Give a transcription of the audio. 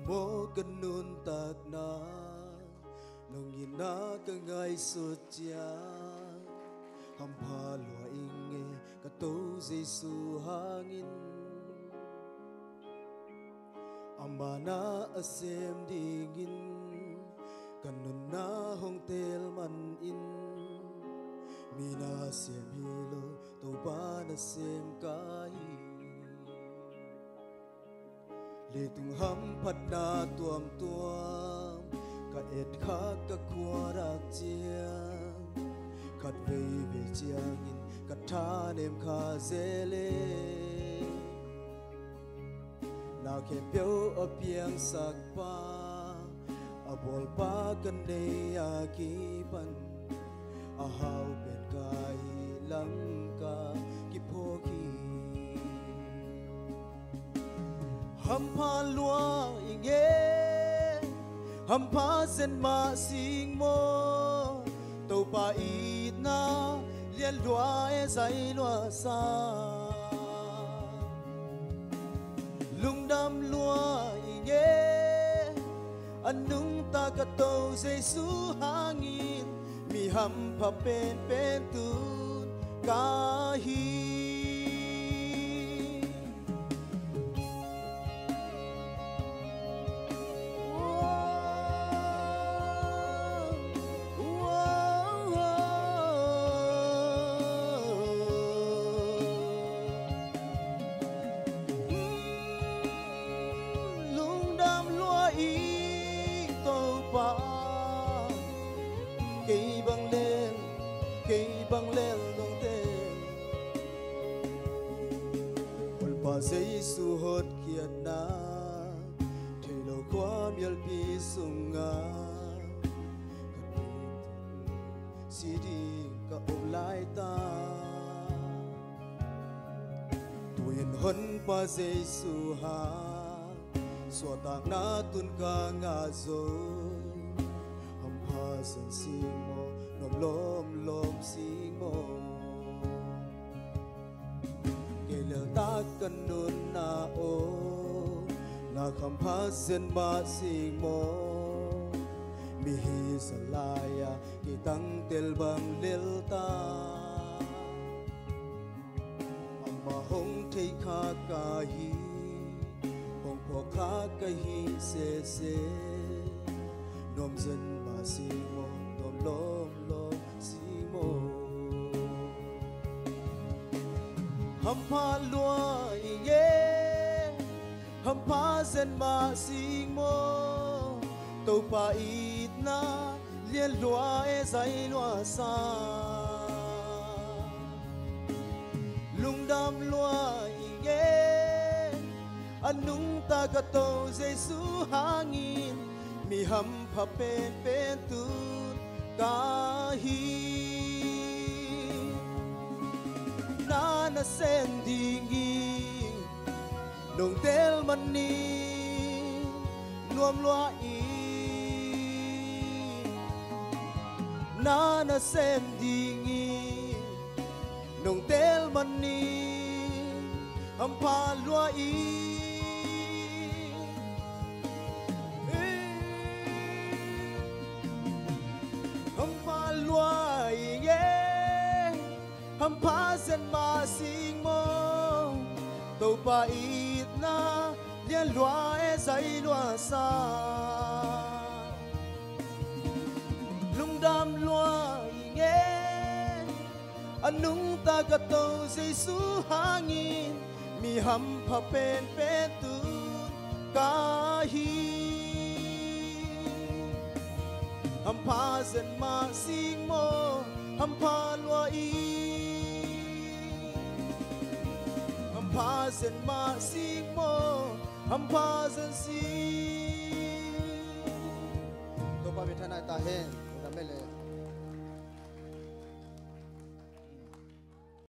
mo kanun tak na nong ina ka ngay sutya hampalo inge kato Jesu hangin amana asem dingin kanun na hong tel man in mina sem hilo to ba na sem kai le tung ham phat na tuam tuam ka et kha ka khwara chia khat ve ve chiang in ka tha nem kha zele na ke pyo a piang sak pa a bol pa kan de a ki pan a hau pet kai lang ka ki pho ki ham pha lua inge ham pha sen ma sing mo to pa it na liên lua e zai lua sa lung đam lua inge anung ta ka to Jesu hangin mi ham pha pen pen tu ka hi băng lên nông tên ol pa Jesu hot kiat na thelo kwa miel pi sunga sidi ka oblai ta tuyen hon pa Jesu ha so tak na tun ka nga zo ham ha san sing mo nom lom lom sing mo kele ta kan nun na o na kham pha sen ba sing mo mi hi salaya ki tang tel bang lel ta amma hong thei kha ka hi hong pho kha ka hi se nom zen ba sing mo nom lom lom sing mo ham pha lua inge ham pha zen ma sing mo to pa it na liên lua e zai lua sa lung đam lua inge anung ta ka to Jesu hangin mi ham pha pen pen tu ka hi na na sen dingi nong tel man ni nuam loa i na na sen dingi nong tel man ni ham pha loa i ham pha loa ye ham pha zen ma sing mo to pa it na liên lua e zai lua sa lung đam lua nghe anung ta ka to Jesu hangin mi ham pha pen pen tu ka hi ham pha zen ma sing mo ham pha lua i ham pha zen ma sing mo ham pha zen si to pa bi thanai ta hen na mele